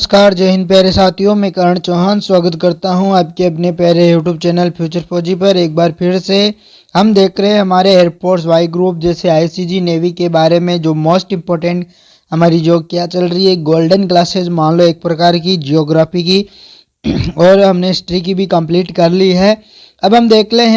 नमस्कार, जय हिंद प्यारे साथियों। मैं करण चौहान स्वागत करता हूं आपके अपने प्यारे यूट्यूब चैनल फ्यूचर फौजी पर। एक बार फिर से हम देख रहे हैं हमारे एयरफोर्स वाई ग्रुप जैसे आईसीजी नेवी के बारे में, जो मोस्ट इम्पोर्टेंट हमारी जो क्या चल रही है गोल्डन क्लासेस मान लो एक प्रकार की जियोग्राफी की और हमने हिस्ट्री की भी कंप्लीट कर ली है। अब हम देख रहे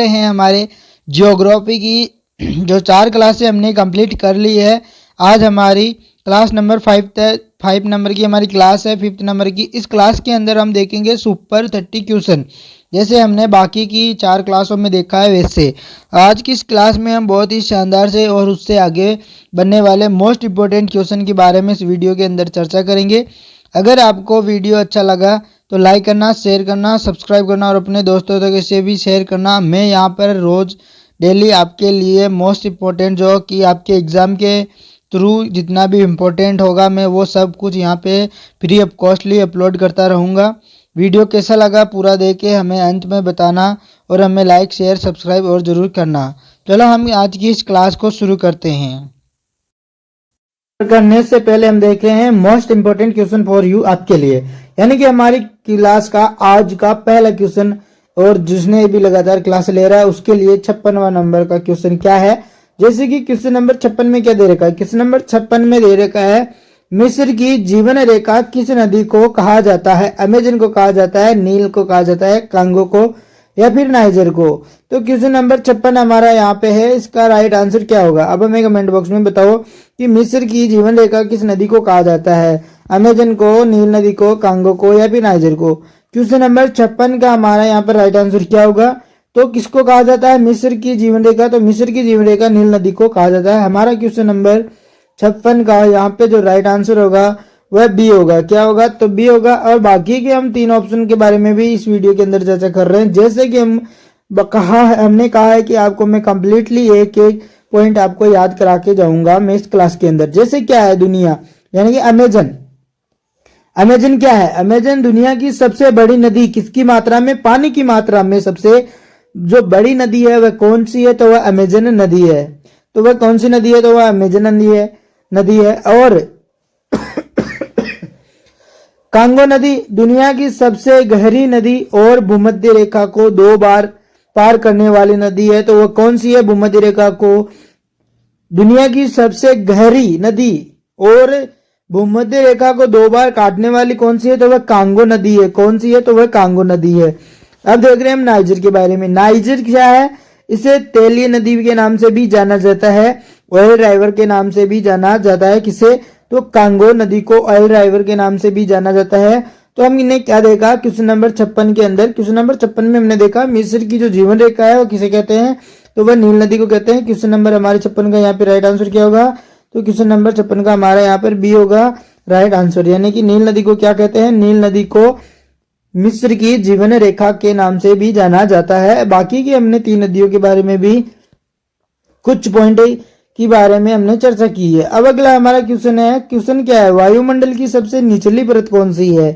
हैं हमारे जियोग्राफी की जो 4 क्लासें हमने कंप्लीट कर ली है। आज हमारी क्लास नंबर 5 नंबर की हमारी क्लास है, 5th नंबर की। इस क्लास के अंदर हम देखेंगे सुपर 30 क्वेश्चन, जैसे हमने बाकी की 4 क्लासों में देखा है वैसे आज की इस क्लास में हम बहुत ही शानदार से और उससे आगे बनने वाले मोस्ट इम्पोर्टेंट क्वेश्चन के बारे में इस वीडियो के अंदर चर्चा करेंगे। अगर आपको वीडियो अच्छा लगा तो लाइक करना, शेयर करना, सब्सक्राइब करना और अपने दोस्तों तक इसे भी शेयर करना। मैं यहाँ पर रोज़ डेली आपके लिए मोस्ट इम्पोर्टेंट जो कि आपके एग्ज़ाम के थ्रू जितना भी इम्पोर्टेंट होगा मैं वो सब कुछ यहाँ पे फ्री ऑफ कॉस्टली अपलोड करता रहूँगा। वीडियो कैसा लगा पूरा देख के हमें अंत में बताना और हमें लाइक शेयर सब्सक्राइब और ज़रूर करना। चलो हम आज की इस क्लास को शुरू करते हैं। करने से पहले हम देख रहे हैं most important question for you आपके लिए, यानी कि हमारी क्लास का आज का पहला क्वेश्चन, और जिसने भी लगातार क्लास ले रहा है उसके लिए 56वां नंबर का क्वेश्चन क्या है। जैसे कि क्वेश्चन नंबर 56 में क्या दे रखा है, क्वेश्चन नंबर 56 में दे रखा है मिस्र की जीवन रेखा किस नदी को कहा जाता है। अमेजन को कहा जाता है, नील को कहा जाता है, कांगो को या फिर नाइजर को। तो क्वेश्चन नंबर 56 हमारा यहाँ पे है, इसका राइट आंसर क्या होगा। अब हमें कमेंट बॉक्स में बताओ कि मिस्र की जीवन रेखा किस नदी को कहा जाता है, अमेजन को, नील नदी को, कांगो को या फिर नाइजर को। क्वेश्चन नंबर 56 का हमारा यहाँ पर राइट आंसर क्या होगा, तो किसको कहा जाता है मिस्र की जीवन रेखा, तो मिस्र की जीवन रेखा नील नदी को कहा जाता है। हमारा क्वेश्चन नंबर 56 का यहाँ पे जो राइट आंसर होगा वह बी होगा। क्या होगा, तो बी होगा। और बाकी के हम 3 ऑप्शन के बारे में भी इस वीडियो के अंदर चर्चा कर रहे हैं। जैसे कि हमने कहा है कि आपको मैं कंप्लीटली एक एक पॉइंट आपको याद करा के जाऊंगा मैं इस क्लास के अंदर। जैसे क्या है दुनिया, यानी कि अमेजन। अमेजन क्या है, अमेजन दुनिया की सबसे बड़ी नदी किसकी मात्रा में, पानी की मात्रा में सबसे जो बड़ी नदी है वह कौन सी है, तो वह अमेजन नदी है। तो वह कौन सी नदी है, तो वह अमेजन नदी है। और कांगो नदी दुनिया की सबसे गहरी नदी और भूमध्य रेखा को 2 बार पार करने वाली नदी है। तो वह कौन सी है, भूमध्य रेखा को दुनिया की सबसे गहरी नदी और भूमध्य रेखा को 2 बार काटने वाली कौन सी है, तो वह कांगो नदी है। कौन सी है, तो वह कांगो नदी है। अब देख रहे हैं हम नाइजर के बारे में। नाइजर क्या है, इसे तेलीय नदी के नाम से भी जाना जाता है, ऑयल राइवर के नाम से भी जाना जाता है। किसे, तो कांगो नदी को ऑयल राइवर के नाम से भी जाना जाता है। तो हम इन्हें क्या देखा क्वेश्चन नंबर 56 के अंदर, क्वेश्चन नंबर 56 में हमने देखा मिस्र की जो जीवन रेखा है वो किसे कहते हैं, तो वह नील नदी को कहते हैं। क्वेश्चन नंबर हमारे 56 का यहाँ पे राइट आंसर क्या होगा, तो क्वेश्चन नंबर 56 का हमारा यहाँ पर बी होगा राइट आंसर, यानी कि नील नदी को क्या कहते हैं, नील नदी को मिस्र की जीवन रेखा के नाम से भी जाना जाता है। बाकी की हमने 3 नदियों के बारे में भी कुछ पॉइंट के बारे में हमने चर्चा की है। अब अगला हमारा क्वेश्चन है, क्वेश्चन क्या है, वायुमंडल की सबसे निचली परत कौन सी है।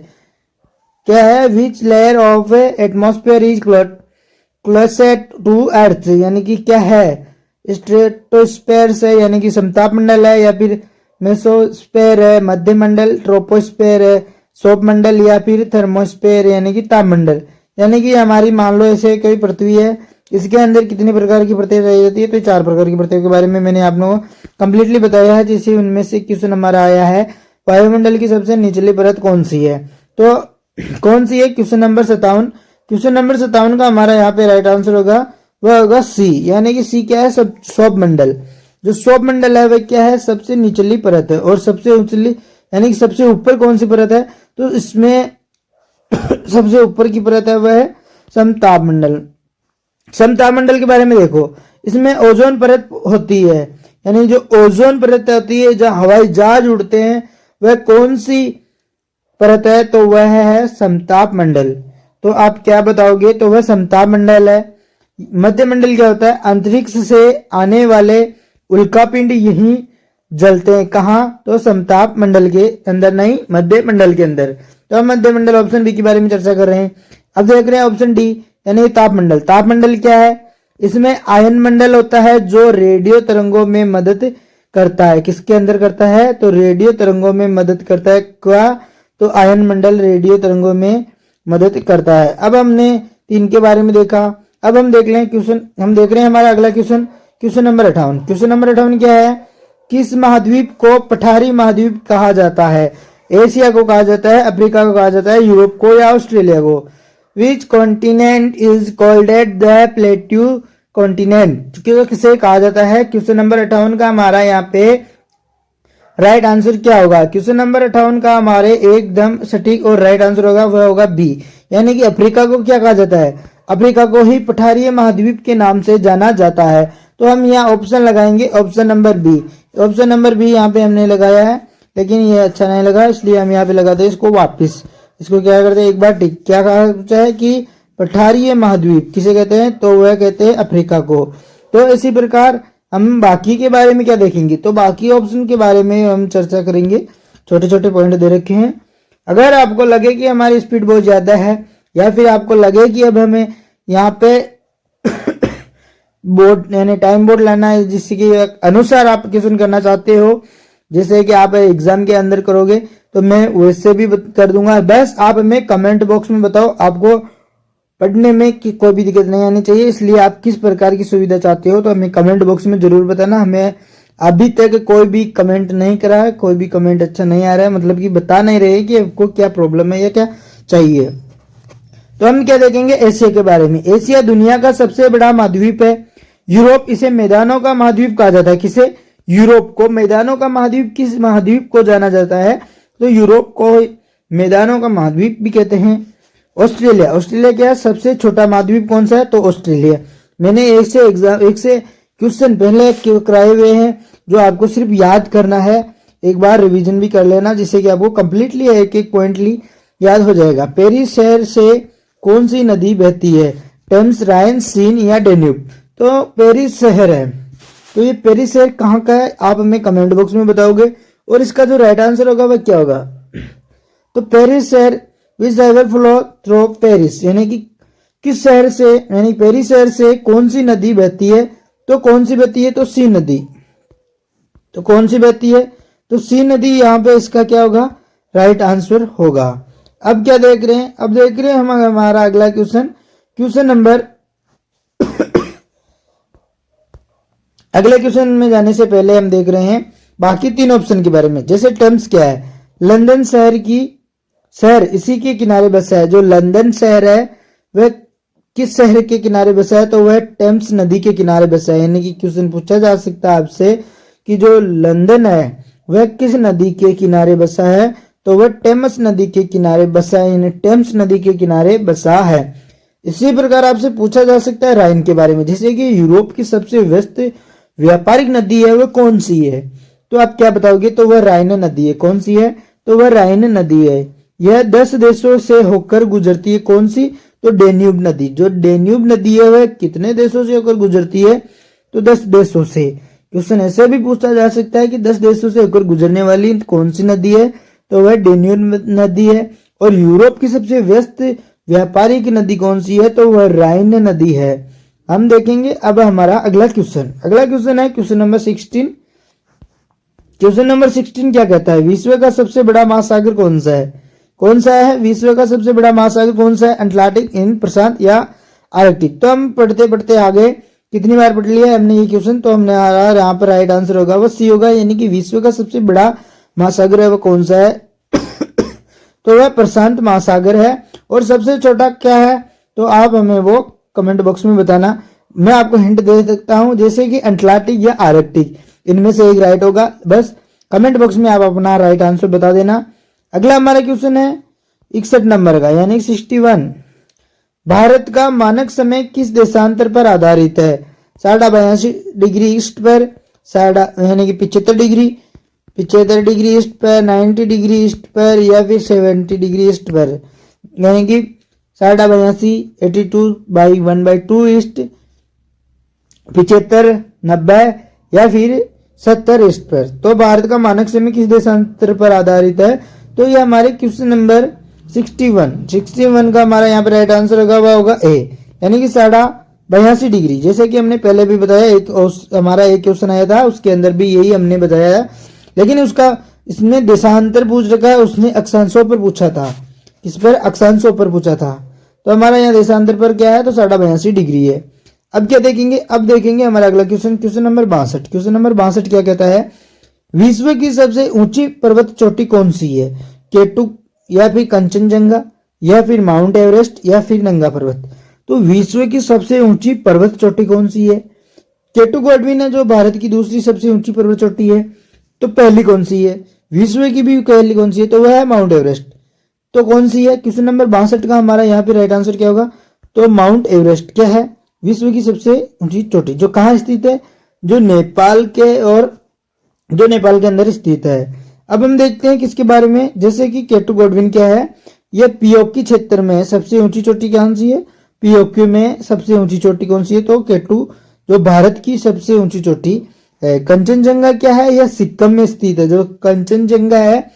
क्या है, which layer of atmosphere is closest to earth, यानी कि क्या है, स्ट्रेटोस्फेयर से यानी कि समताप मंडल है, या फिर मेसोस्फेयर है, मध्य मंडल, ट्रोपोस्फेयर है, सौप मंडल या फिर थर्मोस्फेयर यानी कि तापमंडल। यानी कि हमारी मान लो ऐसे कोई पृथ्वी है, इसके अंदर कितने प्रकार की परतें रही जाती है, तो 4 प्रकार की परतों के बारे में मैंने आप लोगों को कंप्लीटली बताया है। जैसे उनमें से क्वेश्चन हमारा आया है वायुमंडल की सबसे निचली परत कौन सी है, तो कौन सी है, क्वेश्चन नंबर 57। क्वेश्चन नंबर 57 का हमारा यहाँ पे राइट आंसर होगा वह होगा सी, यानी कि सी क्या है, सौप मंडल। जो सौप मंडल है वह क्या है, सबसे निचली परत है। और सबसे उचली यानी कि सबसे ऊपर कौन सी परत है, तो इसमें सबसे ऊपर की परत है वह समताप मंडल। समताप मंडल के बारे में देखो, इसमें ओजोन परत होती है, यानी जो ओजोन परत होती है जहां हवाई जहाज उड़ते हैं वह कौन सी परत है, तो वह है समताप मंडल। तो आप क्या बताओगे, तो वह समताप मंडल है। मध्य मंडल क्या होता है, अंतरिक्ष से आने वाले उल्कापिंड यही जलते हैं, कहाँ, तो समताप मंडल के अंदर, नहीं मध्य मंडल के अंदर। तो हम मध्य मंडल ऑप्शन बी के बारे में चर्चा कर रहे हैं। अब देख रहे हैं ऑप्शन डी यानी तापमंडल। तापमंडल क्या है, इसमें आयन मंडल होता है जो रेडियो तरंगों में मदद करता है, किसके अंदर करता है, तो रेडियो तरंगों में मदद करता है। क्या, तो आयन मंडल रेडियो तरंगों में मदद करता है। अब हमने 3 के बारे में देखा। अब हम देख लें क्वेश्चन, हम देख रहे हैं हमारा अगला question, question number 58। Question number 58 क्या है, किस महाद्वीप को पठारी महाद्वीप कहा जाता है? एशिया को कहा जाता है, अफ्रीका को कहा जाता है, यूरोप को या ऑस्ट्रेलिया को? Which continent is called at the plateau continent, किसे कहा जाता है? क्वेश्चन नंबर 58 का हमारा यहाँ पे राइट आंसर क्या होगा? क्वेश्चन नंबर 58 का हमारे एकदम सटीक और राइट आंसर होगा, वह होगा बी, यानी कि अफ्रीका को क्या कहा जाता है? अफ्रीका को ही पठारीय महाद्वीप के नाम से जाना जाता है। तो हम यहाँ ऑप्शन लगाएंगे, option number B. Option number B यहाँ पे हमने लगाया है, लेकिन ये अच्छा नहीं लगा, इसलिए हम यहाँ पे लगाते हैं इसको वापिस। इसको क्या करते हैं, एक बार टिक। क्या कहा है कि पठारीय महाद्वीप किसे कहते हैं? तो वह कहते हैं अफ्रीका को। तो इसी प्रकार हम बाकी के बारे में क्या देखेंगे, तो बाकी ऑप्शन के बारे में हम चर्चा करेंगे। छोटे छोटे पॉइंट दे रखे हैं। अगर आपको लगे कि हमारी स्पीड बहुत ज्यादा है, या फिर आपको लगे कि अब हमें यहाँ पे बोर्ड यानी टाइम बोर्ड लाना है, जिसके अनुसार आप क्वेश्चन करना चाहते हो, जैसे कि आप एग्जाम के अंदर करोगे, तो मैं वैसे भी कर दूंगा। बस आप हमें कमेंट बॉक्स में बताओ, आपको पढ़ने में कोई भी दिक्कत नहीं आनी चाहिए, इसलिए आप किस प्रकार की सुविधा चाहते हो तो हमें कमेंट बॉक्स में जरूर बताना। हमें अभी तक कोई भी कमेंट नहीं करा है, कोई भी कमेंट अच्छा नहीं आ रहा है, मतलब कि बता नहीं रहे कि आपको क्या प्रॉब्लम है या क्या चाहिए। तो हम क्या देखेंगे, एशिया के बारे में। एशिया दुनिया का सबसे बड़ा महाद्वीप है। यूरोप, इसे मैदानों का महाद्वीप कहा जाता है। किसे? यूरोप को मैदानों का महाद्वीप। किस महाद्वीप को जाना जाता है? तो यूरोप को मैदानों का महाद्वीप भी कहते हैं। ऑस्ट्रेलिया, ऑस्ट्रेलिया क्या है? सबसे छोटा महाद्वीप कौन सा है? तो ऑस्ट्रेलिया। मैंने एक से क्वेश्चन पहले कराए हुए हैं, जो आपको सिर्फ याद करना है, एक बार रिवीजन भी कर लेना, जिससे कि आपको कंप्लीटली एक एक पॉइंटली याद हो जाएगा। पेरिस शहर से कौन सी नदी बहती है? टेम्स, राइन, सीन या डेन्यूब? तो पेरिस शहर है। तो ये पेरिस शहर कहाँ का है, आप हमें कमेंट बॉक्स में बताओगे, और इसका जो राइट आंसर होगा वह क्या होगा? तो पेरिस शहर, which river flow through Paris, यानी कि किस शहर से, यानी पेरिस शहर से कौन सी नदी बहती है? तो कौन सी बहती है? तो सी नदी। तो कौन सी बहती है? तो सी नदी। यहाँ पे इसका क्या होगा? राइट आंसर होगा। अब क्या देख रहे हैं? अब देख रहे हैं हम हमारा अगला क्वेश्चन, क्वेश्चन नंबर अगले क्वेश्चन में जाने से पहले हम देख रहे हैं बाकी 3 ऑप्शन के बारे में। जैसे टेम्स क्या है? लंदन शहर इसी के किनारे बसा है। जो लंदन शहर है वह किस शहर के किनारे बसा है? तो वह टेम्स नदी के किनारे बसा है। यानी कि क्वेश्चन पूछा जा सकता है आपसे कि जो लंदन है वह किस नदी के किनारे बसा है? तो वह टेम्स नदी के किनारे बसा है, यानी टेम्स नदी के किनारे बसा है। इसी प्रकार आपसे पूछा जा सकता है राइन के बारे में, जैसे कि यूरोप की सबसे व्यस्त व्यापारिक नदी है वह कौन सी है? तो आप क्या बताओगे? तो वह राइन नदी है। कौन सी है? तो वह राइन नदी है। यह 10 देशों से होकर गुजरती है। कौन सी? तो डेन्यूब नदी। जो डेन्यूब नदी है वह कितने देशों से होकर गुजरती है? तो 10 देशों से। क्वेश्चन ऐसे भी पूछा जा सकता है कि 10 देशों से होकर गुजरने वाली कौन सी नदी है? तो वह डेन्यूब नदी है। और यूरोप की सबसे व्यस्त व्यापारिक नदी कौन सी है? तो वह राइन नदी है। हम देखेंगे अब हमारा अगला क्वेश्चन। अगला क्वेश्चन है क्वेश्चन नंबर 16। क्वेश्चन नंबर 16 क्या कहता है? विश्व का सबसे बड़ा महासागर कौन सा है? कौन सा है? विश्व का सबसे बड़ा महासागर कौन सा है? अटलांटिक, हिंद प्रशांत या आर्कटिक? तो हम पढ़ते पढ़ते आगे कितनी बार पढ़ लिया हमने ये क्वेश्चन, तो हमने यहाँ पर राइट आंसर होगा वो सी होगा, यानी कि विश्व का सबसे बड़ा महासागर है वो कौन सा है? तो वह प्रशांत महासागर है। और सबसे छोटा क्या है? तो आप हमें वो कमेंट बॉक्स में बताना। मैं आपको हिंट दे सकता हूं, जैसे कि अटलांटिक या आर्कटिक, इनमें से एक राइट होगा। बस कमेंट बॉक्स में आप अपना राइट आंसर बता देना। अगला हमारा क्वेश्चन है 61 नंबर का, यानी 61। भारत का मानक समय किस देशांतर पर आधारित है? 82.5 डिग्री ईस्ट पर, यानी कि 75 डिग्री ईस्ट पर, 90 डिग्री ईस्ट पर या फिर 70 डिग्री ईस्ट पर, यानी कि 82.5 82/1/2 ईस्ट, 75 90 या फिर 70 ईस्ट पर। तो भारत का मानक समय किस देशांतर पर आधारित है? तो ये हमारे क्वेश्चन नंबर 61 का हमारा यहाँ पर राइट आंसर होगा, वह होगा ए, यानी कि 82 डिग्री। जैसे कि हमने पहले भी बताया, हमारा एक क्वेश्चन आया था उसके अंदर भी यही हमने बताया, लेकिन उसका इसने देशांतर पूछ रखा है, उसने अक्षांशों पर पूछा था। किस पर? अक्षांशों पर पूछा था। तो हमारा यहाँ देशांतर पर क्या है? तो 82.5 डिग्री है। अब क्या देखेंगे? अब देखेंगे हमारा अगला question, question number 62। Question number 62 क्या कहता है? विश्व की सबसे ऊंची पर्वत चोटी कौन सी है? केटू, या फिर कंचनजंगा, या फिर माउंट एवरेस्ट, या फिर नंगा पर्वत। तो विश्व की सबसे ऊंची पर्वत चोटी कौन सी है? केटू गोडविन है जो भारत की दूसरी सबसे ऊंची पर्वत चोटी है। तो पहली कौन सी है? विश्व की भी पहली कौन सी है? तो वह है माउंट एवरेस्ट। तो कौन सी है? क्वेश्चन नंबर 62 का हमारा यहाँ पे राइट आंसर क्या होगा? तो माउंट एवरेस्ट क्या है? विश्व की सबसे ऊंची चोटी, जो कहाँ स्थित है? जो नेपाल के अंदर स्थित है। अब हम देखते हैं किसके बारे में, जैसे कि केटू गोडविन क्या है? यह पीओक्यू क्षेत्र में सबसे ऊंची चोटी कौन सी है? पीओक्यू में सबसे ऊंची चोटी कौन सी है? तो केटू जो भारत की सबसे ऊंची चोटी है। कंचनजंगा क्या है? यह सिक्किम में स्थित है। जो कंचनजंगा है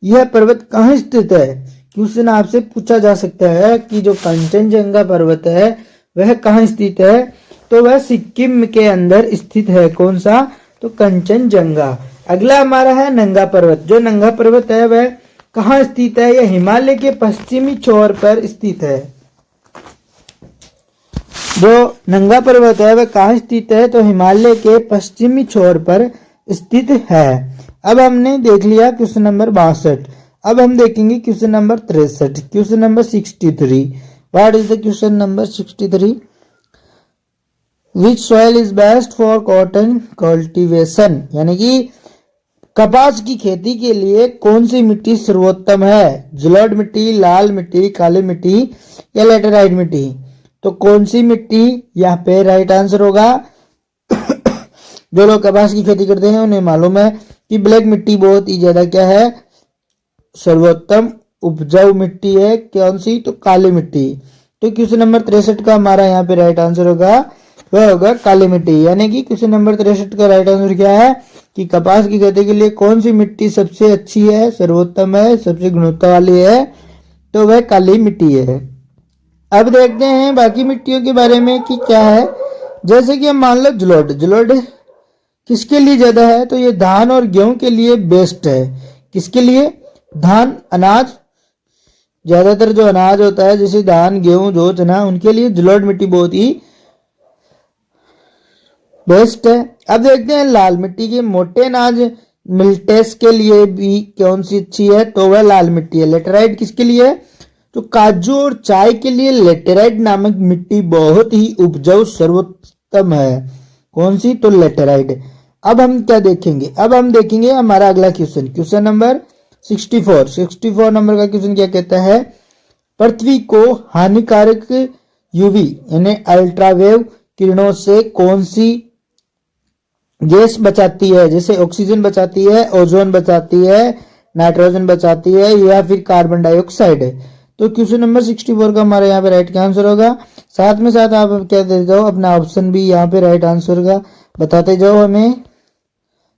यह पर्वत कहाँ स्थित है? क्वेश्चन आपसे पूछा जा सकता है कि जो कंचनजंगा पर्वत है वह कहाँ स्थित है? तो वह सिक्किम के अंदर स्थित है। कौन सा? तो कंचनजंगा। अगला हमारा है नंगा पर्वत। जो नंगा पर्वत है वह कहाँ स्थित है? यह हिमालय के पश्चिमी छोर पर स्थित है। जो नंगा पर्वत है वह कहाँ स्थित है? तो हिमालय के पश्चिमी छोर पर स्थित है। अब हमने देख लिया क्वेश्चन नंबर 62। अब हम देखेंगे question number 63। Question number 63। What is the question number 63? Which soil is best for cotton cultivation, यानी कि कपास की खेती के लिए कौन सी मिट्टी सर्वोत्तम है? जलोढ़ मिट्टी, लाल मिट्टी, काली मिट्टी, या लेटेराइट मिट्टी। तो कौन सी मिट्टी यहाँ पे राइट आंसर होगा? जो लोग कपास की खेती करते हैं उन्हें मालूम है कि ब्लैक मिट्टी बहुत ही ज्यादा क्या है? सर्वोत्तम उपजाऊ मिट्टी है। कौन सी? तो काली मिट्टी। तो क्वेश्चन नंबर 63 का हमारा यहाँ पे राइट आंसर होगा, वह होगा काली मिट्टी। यानी कि क्वेश्चन नंबर 63 का राइट आंसर क्या है कि कपास की खेती के लिए कौन सी मिट्टी सबसे अच्छी है, सर्वोत्तम है, सबसे गुणवत्ता वाली है? तो वह काली मिट्टी है। अब देखते हैं बाकी मिट्टियों के बारे में कि क्या है। जैसे कि हम मान लो जलोढ़ किसके लिए ज्यादा है? तो ये धान और गेहूं के लिए बेस्ट है। किसके लिए? धान, अनाज, ज्यादातर जो अनाज होता है जैसे धान, गेहूं, जौ, चना, उनके लिए जलोढ़ मिट्टी बहुत ही बेस्ट है। अब देखते हैं लाल मिट्टी के मोटे अनाज मिल्टेस के लिए भी कौन सी अच्छी है? तो वह लाल मिट्टी है। लेटेराइट किसके लिए है? तो काजू और चाय के लिए लेटेराइट नामक मिट्टी बहुत ही उपजाऊ सर्वोत्तम है। कौन सी? तो लेटेराइट। अब हम क्या देखेंगे? अब हम देखेंगे हमारा अगला क्वेश्चन, क्वेश्चन नंबर 64। 64 नंबर का क्वेश्चन क्या कहता है? पृथ्वी को हानिकारक यूवी यानी अल्ट्रावेव किरणों से कौन सी गैस बचाती है? जैसे ऑक्सीजन बचाती है, ओजोन बचाती है, नाइट्रोजन बचाती है, या फिर कार्बन डाइऑक्साइड है। तो क्वेश्चन नंबर 64 का हमारे यहाँ पे राइट का आंसर होगा। साथ में साथ आप क्या देते जाओ, अपना ऑप्शन भी यहाँ पे राइट आंसर का बताते जाओ हमें।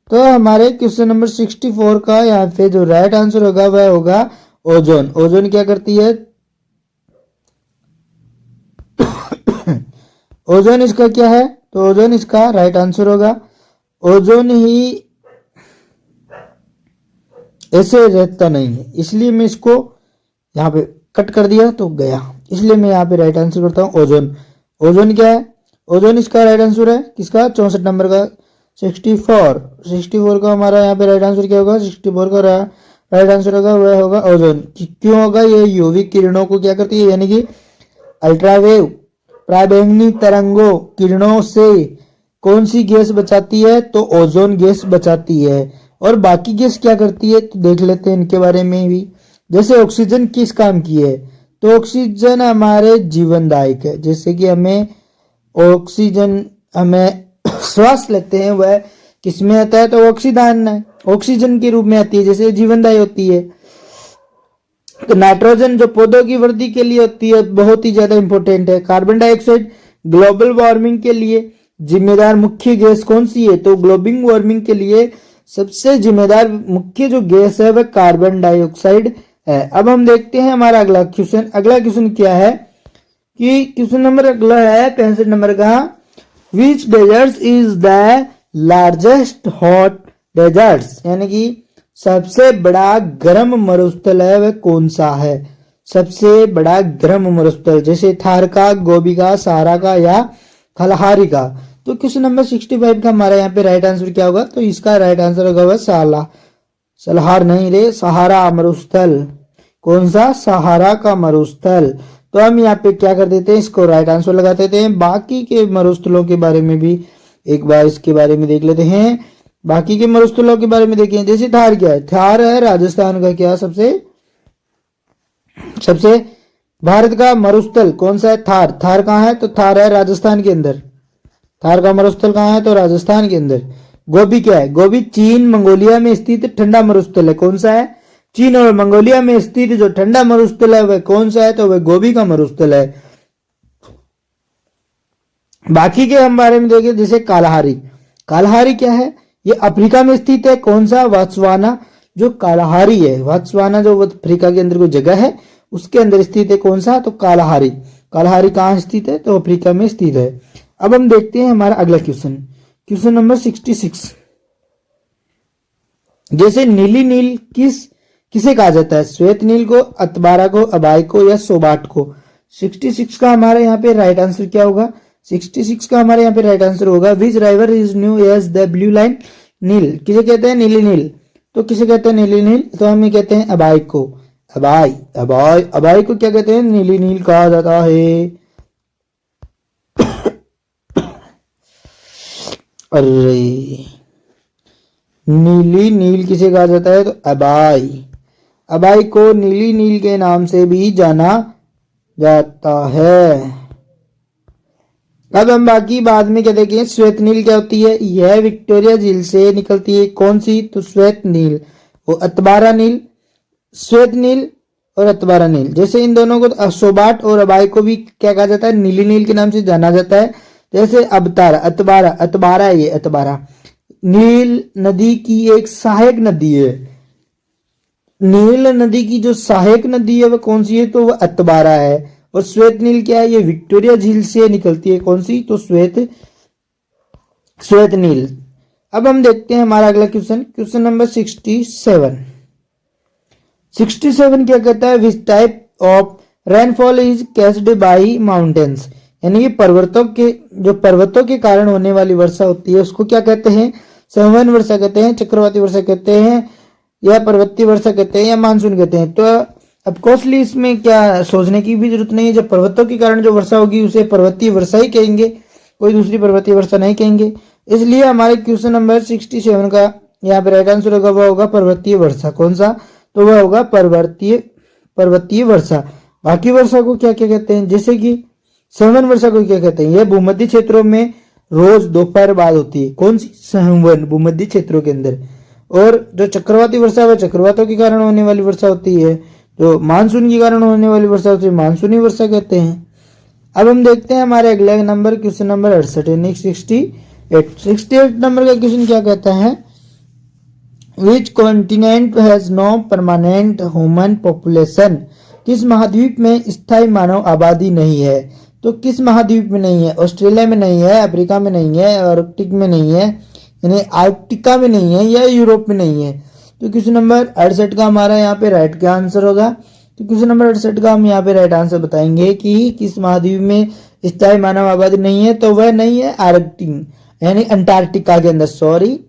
तो हमारे क्वेश्चन नंबर 64 का यहाँ पे जो राइट आंसर होगा वह होगा ओजोन। ओजोन क्या करती है? ओजोन इसका क्या है? तो ओजोन इसका राइट आंसर होगा। ओजोन ही ऐसे रहता नहीं है, इसलिए मैं इसको यहाँ पे कट कर दिया तो गया, इसलिए मैं यहाँ पे राइट आंसर करता हूँ ओजोन। ओजोन क्या है? ओजोन इसका राइट आंसर है। किसका? 64 नंबर का 64 का हमारा यहाँ पे राइट आंसर क्या होगा? 64 का राइट आंसर होगा वह होगा ओजोन। क्यों होगा? ये यूवी किरणों को क्या करती है, यानी कि अल्ट्रावेव पराबैंगनी तरंगों किरणों से कौन सी गैस बचाती है? तो ओजोन गैस बचाती है। और बाकी गैस क्या करती है तो देख लेते हैं इनके बारे में भी। जैसे ऑक्सीजन किस काम की है? तो ऑक्सीजन हमारे जीवनदायक है। जैसे कि हमें ऑक्सीजन हमें श्वास लेते हैं वह किसमें आता है? तो ऑक्सीजन के रूप में आती है, जैसे जीवनदायी होती है। तो नाइट्रोजन जो पौधों की वृद्धि के लिए होती है बहुत ही ज्यादा इंपॉर्टेंट है। कार्बन डाइऑक्साइड ग्लोबल वार्मिंग के लिए जिम्मेदार मुख्य गैस कौन सी है? तो ग्लोबल वार्मिंग के लिए सबसे जिम्मेदार मुख्य जो गैस है वह कार्बन डाइऑक्साइड है। अब हम देखते हैं हमारा अगला क्वेश्चन। अगला क्वेश्चन क्या है? कि क्वेश्चन नंबर अगला है 65 नंबर का, which desert is the largest hot desert, यानी कि सबसे बड़ा गर्म मरुस्थल है वह कौन सा है। सबसे बड़ा गर्म मरुस्थल, जैसे थार का, गोबी का, सहारा का या कलहारी का। तो क्वेश्चन नंबर 65 का हमारा यहाँ पे राइट आंसर क्या होगा, तो इसका राइट आंसर होगा वह सलहार नहीं रे, सहारा मरुस्थल। कौन सा, सहारा का मरुस्थल। तो हम यहाँ पे क्या कर देते हैं, इसको राइट आंसर लगा देते हैं। बाकी के मरुस्थलों के बारे में भी एक बार इसके बारे में देख लेते हैं। बाकी के मरुस्थलों के बारे में देखें, जैसे थार क्या है, थार है राजस्थान का क्या सबसे भारत का मरुस्थल कौन सा है, थार। थार कहाँ है, तो थार है राजस्थान के अंदर। थार का मरुस्थल कहाँ है, तो राजस्थान के अंदर। गोबी क्या है, गोबी चीन मंगोलिया में स्थित ठंडा मरुस्थल है। कौन सा है, चीन और मंगोलिया में स्थित जो ठंडा मरुस्थल है वह कौन सा है, तो वह गोबी का मरुस्थल है। बाकी के हम बारे में देखें, जैसे कालाहारी। कालाहारी क्या है, ये अफ्रीका में स्थित है। कौन सा, वात्सवाना। जो कालाहारी है, वात्सवाना जो अफ्रीका के अंदर कोई जगह है उसके अंदर स्थित है। कौन सा, तो कालाहारी। कालाहारी कहाँ स्थित है, तो अफ्रीका में स्थित है। अब हम देखते हैं हमारा अगला क्वेश्चन, क्वेश्चन नंबर 66। जैसे नीली नील किसे कहा जाता है, श्वेत नील को, अतबारा को, अबाई को या सोबाट को। 66 का हमारे यहाँ पे राइट आंसर क्या होगा, 66 का हमारे यहाँ पे राइट आंसर होगा, which river is known as the blue line नील। किसे कहते हैं, नीली नील। तो किसे कहते हैं नीली नील, तो हम ये कहते हैं अबाई को। अबाई को क्या कहते हैं, नीली नील कहा जाता है। अरे नीली नील किसे कहा जाता है, तो अबाई को नीली नील के नाम से भी जाना जाता है। अब हम बाकी बाद में क्या देखें, श्वेत नील क्या होती है, यह विक्टोरिया झील से निकलती है। कौन सी, तो श्वेत नील। वो अतबारा नील, श्वेत नील और अतबारा नील, जैसे इन दोनों को सोबाट और अबाई को भी क्या कहा जाता है, नीली नील के नाम से जाना जाता है। जैसे अबतारा, अतबारा है, ये अतबारा नील नदी की एक सहायक नदी है। नील नदी की जो सहायक नदी है वह कौन सी है, तो वह अतबारा है। और श्वेत नील क्या है, ये विक्टोरिया झील से निकलती है। कौन सी, तो श्वेत नील। अब हम देखते हैं हमारा अगला क्वेश्चन, क्वेश्चन नंबर 67। 67 क्या कहता है, which type of rainfall is caused by mountains, यानी कि पर्वतों के कारण होने वाली वर्षा होती है उसको क्या कहते हैं, संवहन वर्षा कहते हैं, चक्रवाती वर्षा कहते हैं, या पर्वतीय वर्षा कहते हैं, या मानसून कहते हैं। तो अब कोस्टली इसमें क्या सोचने की भी जरूरत नहीं है, जब पर्वतों के कारण जो वर्षा होगी उसे पर्वतीय वर्षा ही कहेंगे, कोई दूसरी पर्वतीय वर्षा नहीं कहेंगे। इसलिए हमारे क्वेश्चन नंबर 67 का यहाँ पे राइट आंसर होगा, वह होगा पर्वतीय वर्षा। कौन सा, तो वह होगा पर्वतीय वर्षा। बाकी वर्षा को क्या क्या कहते हैं, जैसे कि संवहन वर्षा को क्या कहते हैं, यह भूमध्य क्षेत्रों में रोज दोपहर बाद होती है। कौन सी, संवहन, भूमध्य क्षेत्रों के अंदर। और जो चक्रवाती वर्षा वह चक्रवातों के कारण होने वाली वर्षा होती है। तो मानसून के कारण होने वाली वर्षा होती है, मानसूनी वर्षा कहते हैं। अब हम देखते हैं हमारे अगले नंबर, क्वेश्चन नंबर 68 यानी 68 नंबर का क्वेश्चन क्या कहता है, which continent has no permanent human population, किस महाद्वीप में स्थायी मानव आबादी नहीं है। तो किस महाद्वीप में नहीं है, ऑस्ट्रेलिया में नहीं है, अफ्रीका में नहीं है, आर्कटिक में नहीं है, यानी आर्कटिका में नहीं है, या यूरोप में नहीं है। तो क्वेश्चन नंबर 68 का हमारा यहाँ पे राइट का आंसर होगा। तो क्वेश्चन नंबर 68 का हम यहाँ पे राइट आंसर बताएंगे कि किस महाद्वीप में स्थायी मानव आबादी नहीं है, तो वह नहीं है आर्कटिक यानी अंटार्कटिका के अंदर, सॉरी,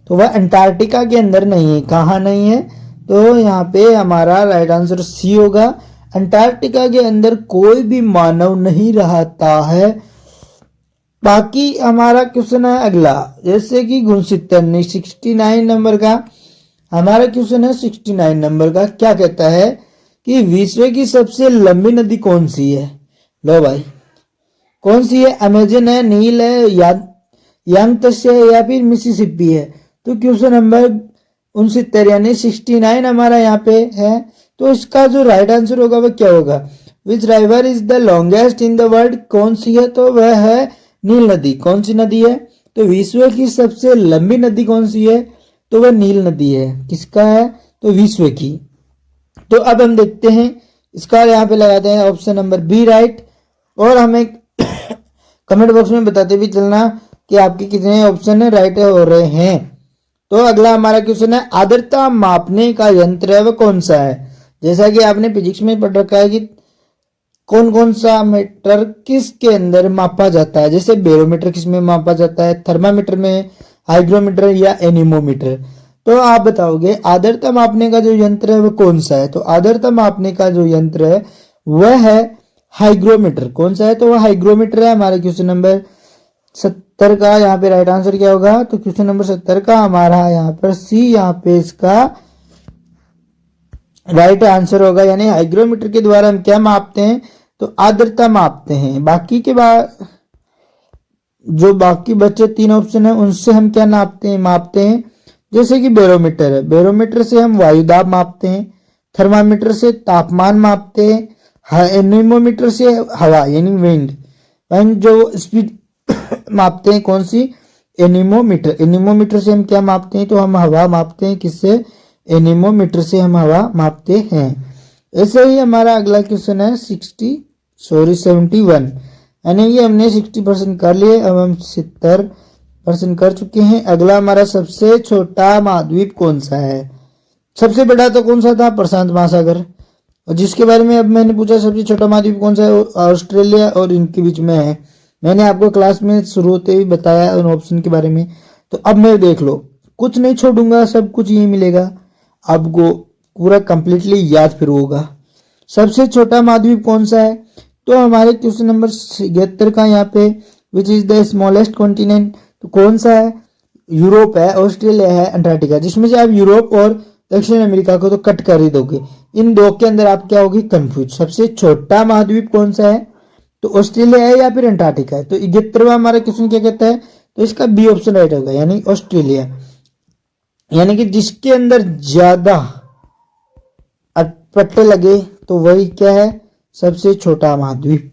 तो वह अंटार्कटिका के अंदर नहीं है। कहाँ नहीं है, तो यहाँ पे हमारा राइट आंसर सी होगा, अंटार्कटिका के अंदर कोई भी मानव नहीं रहता है। बाकी हमारा क्वेश्चन है अगला, जैसे कि गुणसूत्र 69 नंबर का हमारा क्वेश्चन है। 69 नंबर का क्या कहता है कि विश्व की सबसे लंबी नदी कौन सी है। लो भाई, कौन सी है, अमेजन है, नील है, यांगत्से है, या फिर मिसिसिपी है। तो क्वेश्चन नंबर 69 यानी 69 हमारा यहाँ पे है। तो इसका जो राइट आंसर होगा वह क्या होगा, which river is the longest in the world, कौन सी है, तो वह है नील नदी। कौन सी नदी है, तो विश्व की सबसे लंबी नदी कौन सी है, तो वह नील नदी है। किसका है, तो विश्व की। तो अब हम देखते हैं इसका यहाँ पे लगाते हैं ऑप्शन नंबर बी राइट। और हमें कमेंट बॉक्स में बताते भी चलना कि आपके कितने ऑप्शन राइट हो रहे हैं। तो अगला हमारा क्वेश्चन है, आर्द्रता मापने का यंत्र है वह कौन सा है। जैसा कि आपने फिजिक्स में पढ़ रखा है कि कौन कौन सा मीटर किसके अंदर मापा जाता है, जैसे बैरोमीटर किस में मापा जाता है, थर्मामीटर में, हाइग्रोमीटर या एनीमोमीटर। तो आप बताओगे आर्द्रता मापने का जो यंत्र है वो कौन सा है। तो आर्द्रता मापने का जो यंत्र है वह है हाइग्रोमीटर। कौन सा है, तो वह हाइग्रोमीटर है। हमारे क्वेश्चन नंबर 70 का यहाँ पे राइट आंसर क्या होगा, तो क्वेश्चन नंबर 70 का हमारा यहाँ पर सी यहाँ पे इसका राइट आंसर होगा। यानी हाइग्रोमीटर के द्वारा हम क्या मापते हैं, तो आर्द्रता मापते हैं। बाकी के बाद जो बाकी बचे 3 ऑप्शन है उनसे हम क्या नापते हैं, मापते हैं। जैसे कि बैरोमीटर है, बैरोमीटर से हम वायु दाब मापते हैं, थर्मामीटर से तापमान मापते हैं, एनीमोमीटर से हवा यानी विंड जो स्पीड मापते हैं। कौन सी, एनीमोमीटर। एनीमोमीटर से हम क्या मापते हैं, तो हम हवा मापते हैं। किससे, एनीमोमीटर से हम हवा मापते हैं। ऐसे ही हमारा अगला क्वेश्चन है 71, यानी ये हमने 60% कर लिए, अब हम 70% कर चुके हैं। अगला हमारा सबसे छोटा महाद्वीप कौन सा है। सबसे बड़ा तो कौन सा था, प्रशांत महासागर। और जिसके बारे में अब मैंने पूछा सबसे छोटा महाद्वीप कौन सा है, ऑस्ट्रेलिया और इनके बीच में है। मैंने आपको क्लास में शुरू होते ही बताया उन ऑप्शन के बारे में। तो अब मैं देख लो, कुछ नहीं छोड़ूंगा, सब कुछ यही मिलेगा आपको, पूरा कंप्लीटली याद फिर होगा। सबसे छोटा महाद्वीप कौन सा है, तो हमारे क्वेश्चन नंबर 73 का यहाँ पे which is the smallest continent, तो कौन सा है, यूरोप है, ऑस्ट्रेलिया है, अंटार्कटिका। जिसमें से आप यूरोप और दक्षिण अमेरिका को तो कट कर ही दोगे, इन दो के अंदर आप क्या होगी, कंफ्यूज। सबसे छोटा महाद्वीप कौन सा है, तो ऑस्ट्रेलिया है या फिर अंटार्कटिका है। तो 71वां हमारा क्वेश्चन क्या कहता है, तो इसका बी ऑप्शन राइट होगा, यानी ऑस्ट्रेलिया। यानी कि जिसके अंदर ज्यादा पट्टे लगे तो वही क्या है, सबसे छोटा महाद्वीप।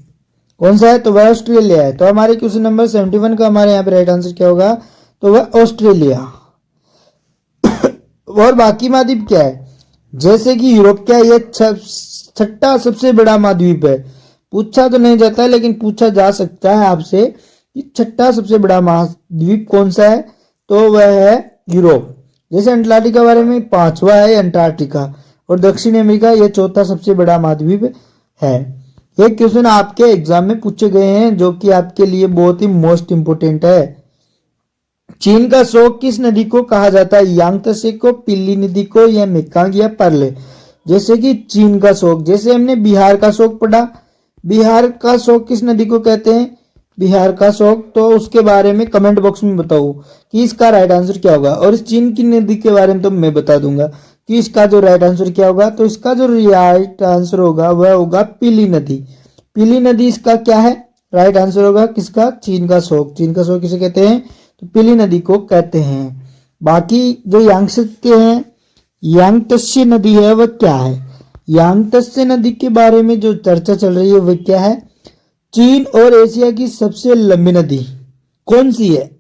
कौन सा है, तो वह ऑस्ट्रेलिया है। तो हमारे क्वेश्चन नंबर 71 का हमारे यहाँ पे राइट आंसर क्या होगा, तो वह ऑस्ट्रेलिया। और बाकी महाद्वीप क्या है, जैसे कि यूरोप क्या है, ये छठा सबसे बड़ा महाद्वीप है। पूछा तो नहीं जाता है लेकिन पूछा जा सकता है आपसे कि छठा सबसे बड़ा महाद्वीप कौन सा है, तो वह है यूरोप। जैसे अंटार्कटिका के बारे में 5वां है अंटार्कटिका, और दक्षिण अमेरिका ये चौथा सबसे बड़ा महाद्वीप है। ये क्वेश्चन आपके एग्जाम में पूछे गए हैं जो कि आपके लिए बहुत ही मोस्ट इंपोर्टेंट है। चीन का शोक किस नदी को कहा जाता है, यांगत्से को, पीली नदी को, या मेकांग या पर्ले। जैसे कि चीन का शोक, जैसे हमने बिहार का शोक पढ़ा, बिहार का शोक किस नदी को कहते हैं, बिहार का शोक। तो उसके बारे में कमेंट बॉक्स में बताओ कि इसका राइट आंसर क्या होगा। और इस चीन की नदी के बारे में तो मैं बता दूंगा कि इसका जो राइट आंसर क्या होगा। तो इसका जो राइट आंसर होगा वह होगा पीली नदी। पीली नदी इसका क्या है, राइट आंसर होगा किसका, चीन का शोक। चीन का शोक किसे कहते हैं, तो पीली नदी को कहते हैं। बाकी जो यांगत्से हैं, यांगत्से नदी है वह क्या है, यांगत्से नदी के बारे में जो चर्चा चल रही है वह क्या है, चीन और एशिया की सबसे लंबी नदी कौन सी है।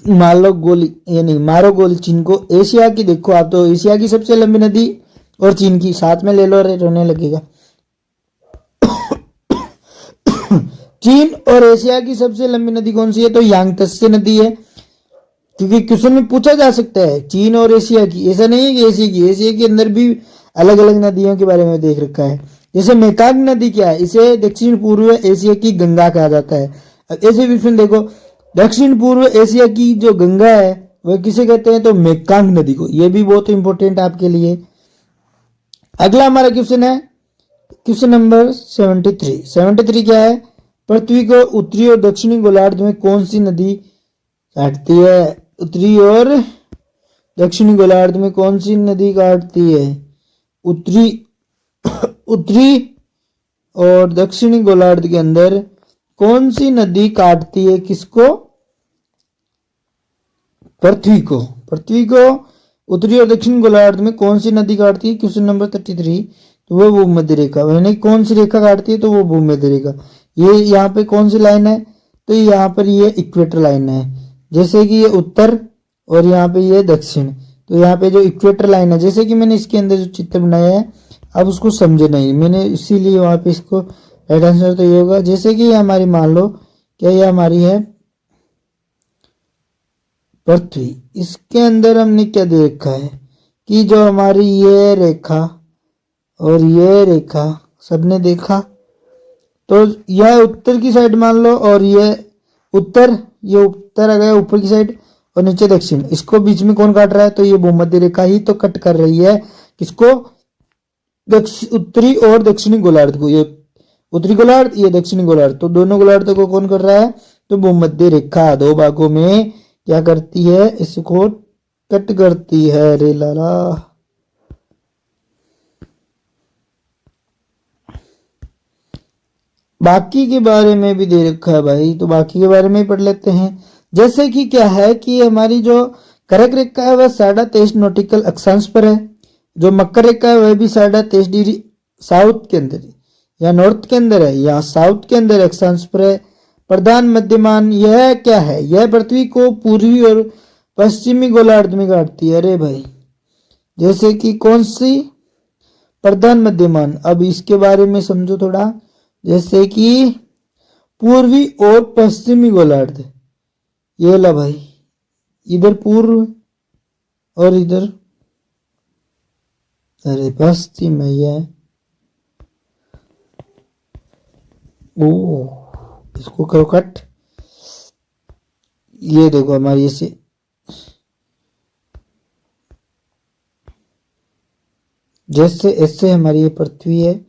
मारो गोली, यानी मारो गोली चीन को, एशिया की देखो आप, तो एशिया की सबसे लंबी नदी और चीन की साथ में ले लो, रोने लगेगा। चीन और एशिया की सबसे लंबी नदी कौन सी है, तो यांगत्से नदी है। क्योंकि क्वेश्चन में पूछा जा सकता है चीन और एशिया की, ऐसा नहीं है कि एशिया की, एशिया के अंदर भी अलग अलग नदियों के बारे में देख रखा है। जैसे मेकांग नदी क्या है, इसे दक्षिण पूर्व एशिया की गंगा कहा जाता है। ऐसे क्वेश्चन देखो, दक्षिण पूर्व एशिया की जो गंगा है वह किसे कहते हैं, तो मेकांग नदी को। यह भी बहुत इंपॉर्टेंट आपके लिए। अगला हमारा क्वेश्चन है क्वेश्चन नंबर 73 क्या है, पृथ्वी को उत्तरी और दक्षिणी गोलार्ध में कौन सी नदी काटती है। उत्तरी और दक्षिणी गोलार्ध में कौन सी नदी काटती है, उत्तरी और दक्षिणी गोलार्ध के अंदर कौन सी नदी काटती है किसको, पृथ्वी को उत्तरी और दक्षिणी गोलार्ध में कौन सी नदी काटती है। क्वेश्चन नंबर 33, तो वो भूमध्य रेखा, यानी कौन सी रेखा काटती है, तो वो भूमध्य रेखा। ये यहाँ पे कौन सी लाइन है, तो यहाँ पर ये इक्वेटर लाइन है। जैसे कि ये उत्तर और यहाँ पे ये दक्षिण, तो यहाँ पे जो इक्वेटर लाइन है, जैसे कि मैंने इसके अंदर जो चित्र बनाया है, अब उसको समझे नहीं मैंने, इसीलिए वहां पे इसको राइट आंसर तो ये होगा। जैसे कि ये हमारी मान लो क्या ये हमारी है पृथ्वी, इसके अंदर हमने क्या देखा है कि जो हमारी ये रेखा और ये रेखा सबने देखा, तो यह उत्तर की साइड मान लो और ये उत्तर आ गया ऊपर की साइड और नीचे दक्षिण, इसको बीच में कौन काट रहा है, तो ये भूमध्य रेखा ही तो कट कर रही है किसको, उत्तरी और दक्षिणी गोलार्ध को। ये उत्तरी गोलार्ध, ये दक्षिणी गोलार्ध, तो दोनों गोलार्धों को कौन कर रहा है, तो भूमध्य रेखा दो भागों में क्या करती है, इसको कट करती है। रे लाला बाकी के बारे में भी दे रखा है भाई, तो बाकी के बारे में ही पढ़ लेते हैं। जैसे कि क्या है कि हमारी जो कर्क रेखा है वह 23.5 नॉटिकल अक्षांश पर है, जो मकर रेखा है वह भी 23.5 डिग्री साउथ के अंदर या नॉर्थ के अंदर है या साउथ के अंदर अक्षांश पर है। प्रधान मध्यमान यह क्या है, यह पृथ्वी को पूर्वी और पश्चिमी गोलार्ध में काटती है। अरे भाई जैसे कि कौन सी प्रधान मध्यमान, अब इसके बारे में समझो थोड़ा। जैसे कि पूर्वी और पश्चिमी गोलार्ध, ये ला भाई, इधर पूर्व और इधर अरे पश्चिम है ये, ओ इसको करो कट। ये देखो हमारी ऐसे जैसे ऐसे हमारी ये पृथ्वी है,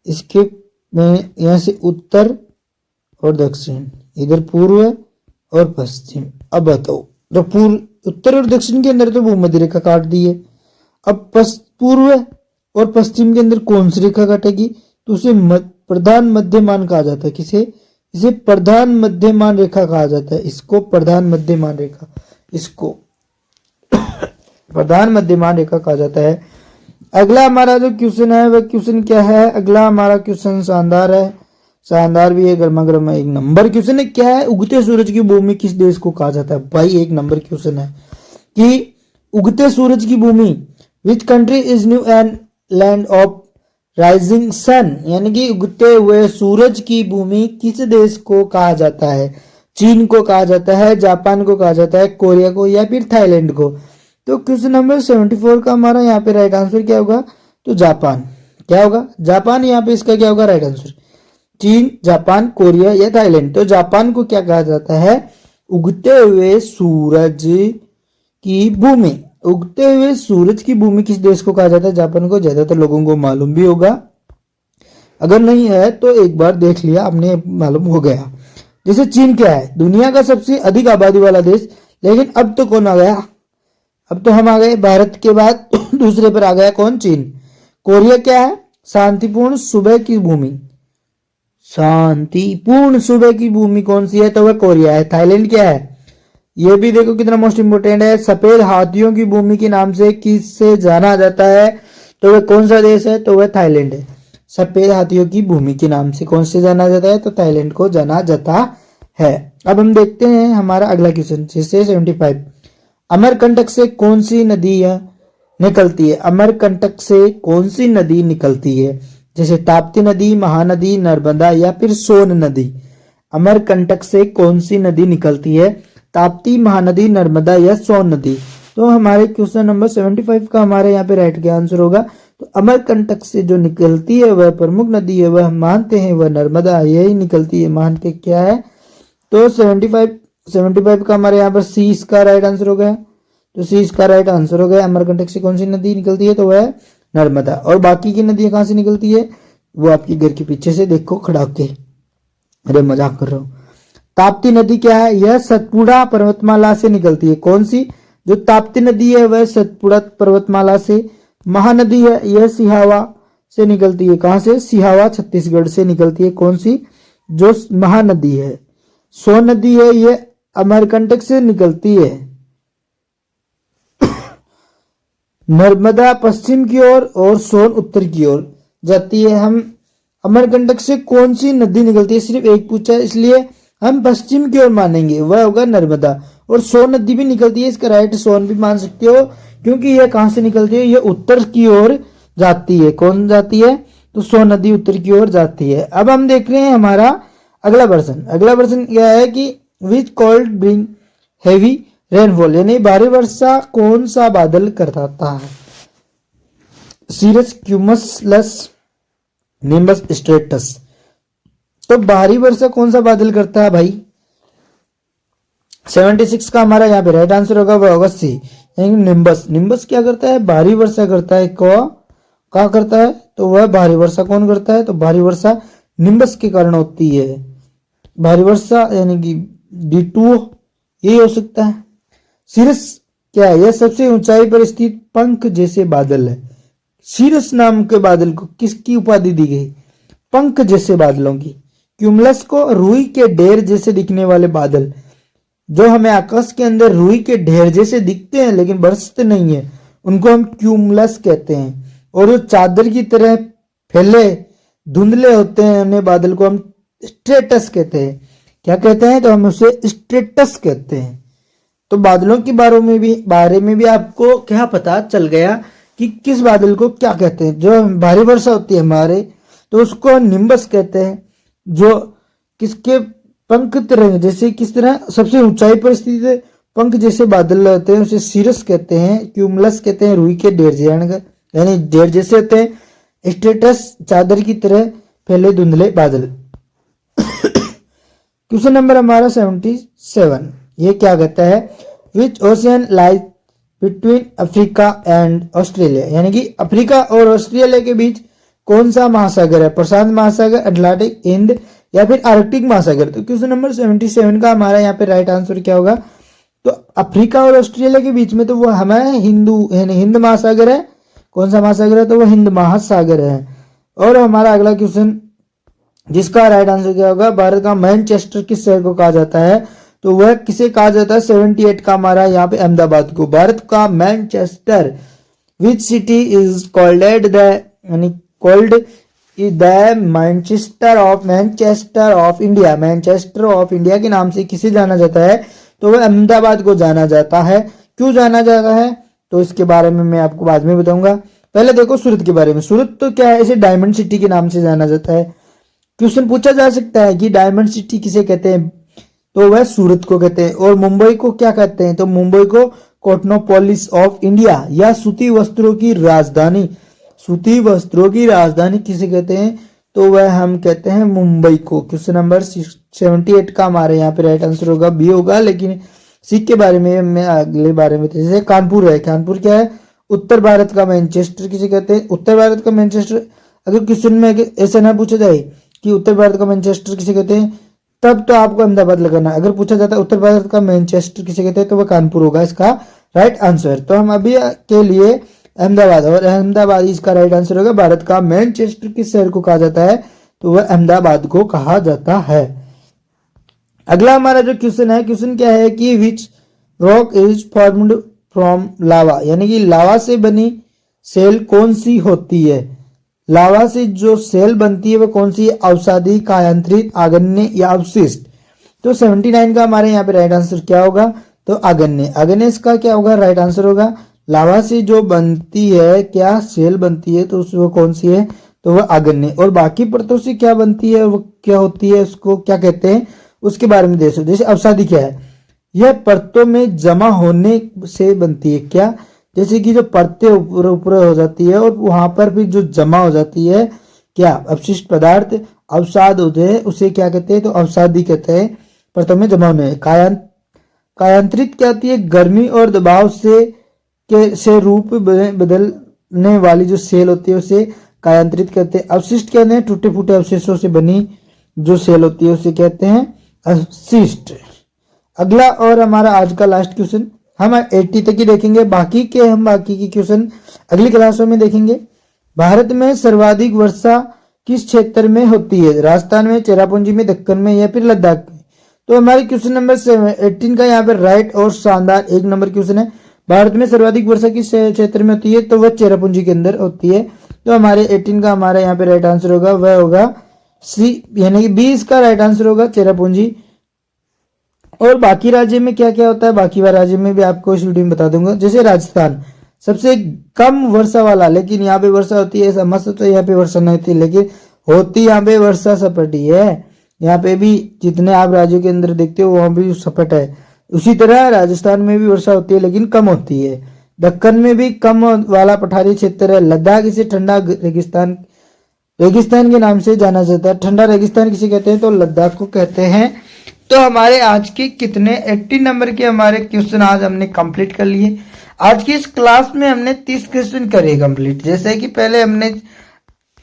इसके में यहाँ से उत्तर और दक्षिण, इधर पूर्व और पश्चिम। अब बताओ जो पूर्व उत्तर और दक्षिण के अंदर तो भूमध्य रेखा काट दी है, अब पूर्व और पश्चिम के अंदर कौन सी रेखा काटेगी, तो उसे प्रधान मध्यमान कहा जाता है। किसे, इसे प्रधान मध्यमान रेखा कहा जाता है, इसको प्रधान मध्यमान रेखा, इसको प्रधान मध्यमान रेखा कहा जाता है। अगला हमारा जो क्वेश्चन है वह क्वेश्चन क्या है, अगला हमारा क्वेश्चन शानदार है, शानदार भी है, गर्मा गर्म है, एक नंबर क्वेश्चन है। क्या है, उगते सूरज की भूमि किस देश को कहा जाता है। भाई एक नंबर क्वेश्चन है कि उगते सूरज की भूमि विच कंट्री इज न्यू एंड लैंड ऑफ राइजिंग सन, यानी कि उगते हुए सूरज की भूमि किस देश को कहा जाता है। चीन को कहा जाता है, जापान को कहा जाता है, कोरिया को, या फिर थाईलैंड को। तो क्वेश्चन नंबर 74 का हमारा यहाँ पे राइट आंसर क्या होगा, तो जापान। क्या होगा, जापान। यहाँ पे इसका क्या होगा राइट आंसर, चीन, जापान, कोरिया या थाईलैंड। तो जापान को क्या कहा जाता है, उगते हुए सूरज की भूमि। उगते हुए सूरज की भूमि किस देश को कहा जाता है, जापान को। ज्यादातर लोगों को मालूम भी होगा, अगर नहीं है तो एक बार देख लिया आपने, मालूम हो गया। जैसे चीन क्या है, दुनिया का सबसे अधिक आबादी वाला देश, लेकिन अब तो कौन आ गया, अब तो हम आ गए भारत के बाद दूसरे पर आ गया कौन, चीन। कोरिया क्या है, शांतिपूर्ण सुबह की भूमि, शांतिपूर्ण सुबह की भूमि कौन सी है, तो वह कोरिया है। थाईलैंड क्या है, ये भी देखो कितना मोस्ट इंपोर्टेंट है, सफेद हाथियों की भूमि के नाम से किससे जाना जाता है, तो वह कौन सा देश है, तो वह थाईलैंड है। सफेद हाथियों की भूमि के नाम से कौन से जाना जाता है, तो थाईलैंड को जाना जाता है। अब हम देखते हैं हमारा अगला क्वेश्चन, जैसे 75, अमरकंटक से कौन सी नदी निकलती है। अमरकंटक से कौन सी नदी निकलती है, जैसे ताप्ती नदी, महानदी, नर्मदा या फिर सोन नदी। अमरकंटक से कौन सी नदी निकलती है, ताप्ती, महानदी, नर्मदा या सोन नदी। तो हमारे क्वेश्चन नंबर 75 का हमारे यहाँ पे राइट का आंसर होगा, तो अमरकंटक से जो निकलती है वह प्रमुख नदी है, वह मानते हैं वह नर्मदा यही निकलती है, मानते क्या है। तो 75 का हमारे यहाँ पर सी इसका राइट आंसर हो गया, तो सी इसका राइट आंसर हो गया। अमरकंटक से कौन सी नदी निकलती है, तो वह नर्मदा। और बाकी की नदियां कहाँ से निकलती है, वो आपके घर के पीछे से देखो खड़ा होके, अरे मजाक कर रहा हूँ। ताप्ती नदी क्या है, यह सतपुड़ा पर्वतमाला से निकलती है। कौन सी, जो ताप्ती नदी है वह सतपुड़ा पर्वतमाला से। महानदी है, यह सिहावा से निकलती है। कहां से, सिहावा छत्तीसगढ़ से निकलती है। कौन सी, जो महानदी है। सोन नदी है, यह अमरकंटक से निकलती है। नर्मदा पश्चिम की ओर और सोन उत्तर की ओर जाती है। हम अमरकंटक से कौन सी नदी निकलती है, सिर्फ एक पूछा है, इसलिए हम पश्चिम की ओर मानेंगे, वह होगा नर्मदा। और सोन नदी भी निकलती है, इसका राइट सोन भी मान सकते हो, क्योंकि यह कहां से निकलती है, यह उत्तर की ओर जाती है। कौन जाती है, तो सो नदी उत्तर की ओर जाती है। अब हम देख रहे हैं हमारा अगला प्रश्न। अगला प्रश्न क्या है कि which cloud bring heavy rainfall, यानी भारी वर्षा कौन सा बादल करता है? Cirrus, cumulus, nimbus, stratus. तो भारी वर्षा कौन सा बादल करता है भाई? 76 का हमारा यहाँ पे राइट आंसर होगा, वह होगा सी, यानी निम्बस। निम्बस क्या करता है? भारी वर्षा करता है। क्या करता है? तो वह भारी वर्षा कौन करता है? तो भारी वर्षा निम्बस के कारण होती है। भारी वर्षा यानी कि D2 यही हो सकता है। सीरस क्या है? यह सबसे ऊंचाई पर स्थित पंख जैसे बादल है। सीरस नाम के बादल को किसकी उपाधि दी गई? पंख जैसे बादलों की। क्यूमुलस को रुई के ढेर जैसे दिखने वाले बादल, जो हमें आकाश के अंदर रुई के ढेर जैसे दिखते हैं लेकिन बरसते नहीं है, उनको हम क्यूमुलस कहते हैं। और जो चादर की तरह फैले धुंधले होते हैं उन्हें बादल को हम स्ट्रेटस कहते हैं। क्या कहते हैं? तो हम उसे स्ट्रेटस कहते हैं। तो बादलों के बारे में भी आपको क्या पता चल गया कि किस बादल को क्या कहते हैं। जो भारी वर्षा होती है हमारे, तो उसको निम्बस कहते हैं। जो किसके पंख तरह, जैसे किस तरह सबसे ऊंचाई पर स्थित पंख जैसे बादल होते हैं उसे सीरस कहते हैं। क्यूमुलस कहते हैं रुई के ढेर, यानी ढेर जैसे होते हैं। स्ट्रेटस चादर की तरह फैले धुंधले बादल। क्वेश्चन नंबर हमारा 77, ये क्या कहता है? Which ocean lies between Africa and Australia, यानी कि अफ्रीका और ऑस्ट्रेलिया के बीच कौन सा महासागर है? प्रशांत महासागर, अटलांटिक, हिंद या फिर आर्कटिक महासागर। तो क्वेश्चन नंबर 77 का हमारा यहाँ पे राइट आंसर क्या होगा? तो अफ्रीका और ऑस्ट्रेलिया के बीच में तो वो हमारा हिंद महासागर है। कौन सा महासागर है? तो वो हिंद महासागर है। और हमारा अगला क्वेश्चन जिसका राइट आंसर क्या होगा? भारत का मैनचेस्टर किस शहर को कहा जाता है? तो वह किसे कहा जाता है? 78 का हमारा यहाँ पे अहमदाबाद को। भारत का Manchester, which city is called यानी called the Manchester of India. Manchester of India के नाम से किसे जाना जाता है? तो वह अहमदाबाद को जाना जाता है। क्यों जाना जाता है? तो इसके बारे में मैं आपको बाद में बताऊंगा। पहले देखो सूरत के बारे में। सूरत तो क्या है? इसे डायमंड सिटी के नाम से जाना जाता है। क्वेश्चन पूछा जा सकता है कि डायमंड सिटी किसे कहते हैं? तो वह सूरत को कहते हैं। और मुंबई को क्या कहते हैं? तो मुंबई को कॉटनोपोलिस ऑफ इंडिया या सूती वस्त्रों की राजधानी। सूती वस्त्रों की राजधानी किसे कहते हैं? तो वह हम कहते हैं मुंबई को। क्वेश्चन नंबर 78 का हमारे यहाँ पे राइट आंसर होगा बी होगा। लेकिन सी के बारे में मैं अगले बारे में, जैसे कानपुर है। कानपुर क्या है? उत्तर भारत का मैनचेस्टर किसे कहते हैं? उत्तर भारत का मैनचेस्टर। अगर क्वेश्चन में ऐसा ना पूछा जाए कि उत्तर भारत का मैनचेस्टर किसे कहते हैं, तब तो आपको अहमदाबाद लगाना। अगर पूछा जाता है उत्तर भारत का मैनचेस्टर किसे कहते हैं, तो वह कानपुर होगा इसका राइट आंसर। तो हम अभी के लिए अहमदाबाद, और अहमदाबाद इसका राइट आंसर होगा। भारत का मैनचेस्टर किस शहर को कहा जाता है? तो वह अहमदाबाद को कहा जाता है। अगला हमारा जो क्वेश्चन है, क्वेश्चन क्या है कि विच रॉक इज फॉर्म्ड फ्रॉम लावा, यानी कि लावा से बनी सेल कौन सी होती है? लावा से जो सेल बनती है वह कौन सी है? औषधि, कायांतरित, आगन्य या अवशिष्ट। तो 79 का हमारे यहाँ पे राइट आंसर क्या होगा? तो आगन्य। आगन्य इसका क्या होगा? राइट आंसर होगा। लावा से जो बनती है क्या सेल बनती है, तो वो कौन सी है? तो वह आगन्य। और बाकी परतों से क्या बनती है, वो क्या होती है, उसको क्या कहते हैं, उसके बारे में देखो। जैसे अवसादी क्या है? यह परतों में जमा होने से बनती है। क्या? जैसे कि जो परतें ऊपर ऊपर हो जाती है और वहां पर भी जो जमा हो जाती है क्या अपशिष्ट पदार्थ, अवसाद होते हैं, उसे क्या कहते हैं? तो अवसादी कहते हैं। परतों में जमा होने। कायांतरित क्या होती है? गर्मी और दबाव से रूप बदलने वाली जो सेल होती है उसे कायांतरित कहते हैं। अवशिष्ट कहते हैं टूटे फूटे अवशेषों से बनी जो सेल होती है उसे कहते हैं अवशिष्ट। अगला और हमारा आज का लास्ट क्वेश्चन, हम 80 तक ही देखेंगे, बाकी की क्वेश्चन अगली क्लासों में देखेंगे। भारत में सर्वाधिक वर्षा किस क्षेत्र में होती है? राजस्थान में, चेरापूंजी में, दक्कन में या फिर लद्दाख में? तो हमारे क्वेश्चन नंबर 18 का यहाँ पे राइट और शानदार 1 नंबर क्वेश्चन है। भारत में सर्वाधिक वर्षा किस क्षेत्र में होती है? तो वह चेरापूंजी के अंदर होती है। तो हमारे 18 का हमारा यहाँ पे राइट आंसर होगा, वह होगा सी, यानी कि 20 का राइट आंसर होगा चेरापूंजी। और बाकी राज्य में क्या क्या होता है, बाकी राज्य में भी आपको इस वीडियो में बता दूंगा। जैसे राजस्थान, सबसे कम वर्षा वाला, लेकिन यहाँ पे वर्षा होती है ऐसा मत तो यहाँ पे वर्षा नहीं होती, लेकिन होती यहाँ पे वर्षा सपाटी है। यहाँ पे भी जितने आप राज्यों के अंदर देखते हो वहां भी सपाट है। उसी तरह राजस्थान में भी वर्षा होती है लेकिन कम होती है। दक्कन में भी कम वाला पठारी क्षेत्र है। लद्दाख इसे ठंडा रेगिस्तान रेगिस्तान के नाम से जाना जाता है। ठंडा रेगिस्तान किसे कहते हैं? तो लद्दाख को कहते हैं। तो हमारे आज के कितने 80 नंबर के हमारे क्वेश्चन आज हमने कंप्लीट कर लिए। आज की इस क्लास में हमने 30 क्वेश्चन करे कंप्लीट। जैसे कि पहले हमने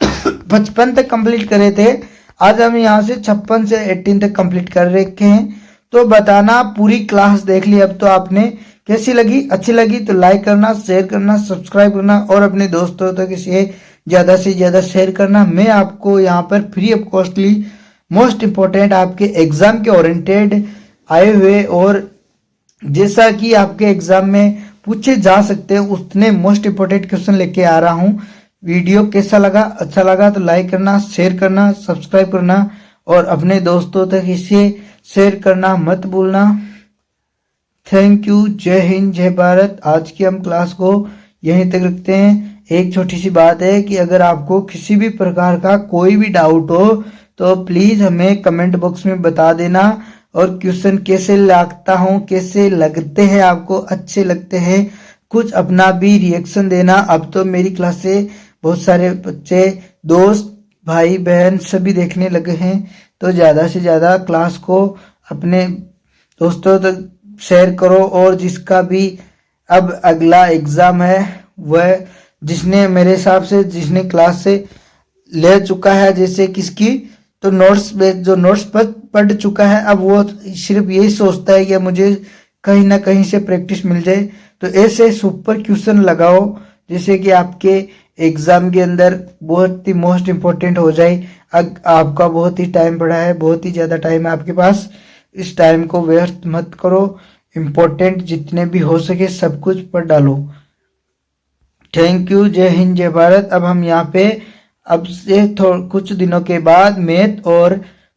55 तक कंप्लीट करे थे, आज हम यहाँ से 56 से 18 तक कंप्लीट कर रखे हैं। तो बताना पूरी क्लास देख ली अब तो आपने, कैसी लगी? अच्छी लगी तो लाइक करना, शेयर करना, सब्सक्राइब करना और अपने दोस्तों तक इसे ज़्यादा से ज़्यादा शेयर करना। मैं आपको यहाँ पर free of costly most important आपके एग्जाम के ओरिएंटेड आए हुए और जैसा कि आपके एग्जाम में पूछे जा सकते हैं उतने मोस्ट इम्पोर्टेंट क्वेश्चन लेके आ रहा हूँ। वीडियो कैसा लगा? अच्छा लगा तो लाइक करना, शेयर करना, सब्सक्राइब करना और अपने दोस्तों तक इसे शेयर करना मत भूलना। Thank you. जय हिंद, जय भारत। आज की हम क्लास को यहीं तक रखते हैं। एक छोटी सी बात है कि अगर आपको किसी भी प्रकार का कोई भी डाउट हो तो प्लीज हमें कमेंट बॉक्स में बता देना। और क्वेश्चन कैसे लगता हूँ, कैसे लगते हैं आपको, अच्छे लगते हैं, कुछ अपना भी रिएक्शन देना। अब तो मेरी क्लास से बहुत सारे बच्चे, दोस्त, भाई बहन सभी देखने लगे हैं। तो ज़्यादा से ज़्यादा क्लास को अपने दोस्तों तक शेयर करो। और जिसका भी अब अगला एग्ज़ाम है वह जिसने मेरे हिसाब से जिसने क्लास से ले चुका है, जैसे किसकी तो नोट्स जो नोट्स पढ़ चुका है, अब वो सिर्फ यही सोचता है कि मुझे कहीं ना कहीं से प्रैक्टिस मिल जाए। तो ऐसे सुपर क्वेश्चन लगाओ जैसे कि आपके एग्जाम के अंदर बहुत ही मोस्ट इम्पोर्टेंट हो जाए। आपका बहुत ही टाइम पड़ा है, बहुत ही ज़्यादा टाइम है आपके पास, इस टाइम को व्यर्थ मत करो। इम्पोर्टेंट जितने भी हो सके सब कुछ पढ़ डालो। Thank you. जय हिंद, जय भारत। अब हम यहाँ पे अब से कुछ दिनों के बाद मैथ और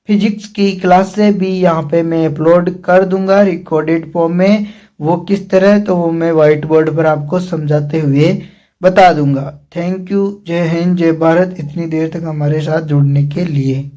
फिजिक्स की क्लास से भी यहाँ पे मैं अपलोड कर दूंगा रिकॉर्डेड फॉर्म में। वो किस तरह, तो वो मैं व्हाइट बोर्ड पर आपको समझाते हुए बता दूंगा। Thank you. जय हिंद, जय भारत। इतनी देर तक हमारे साथ जुड़ने के लिए।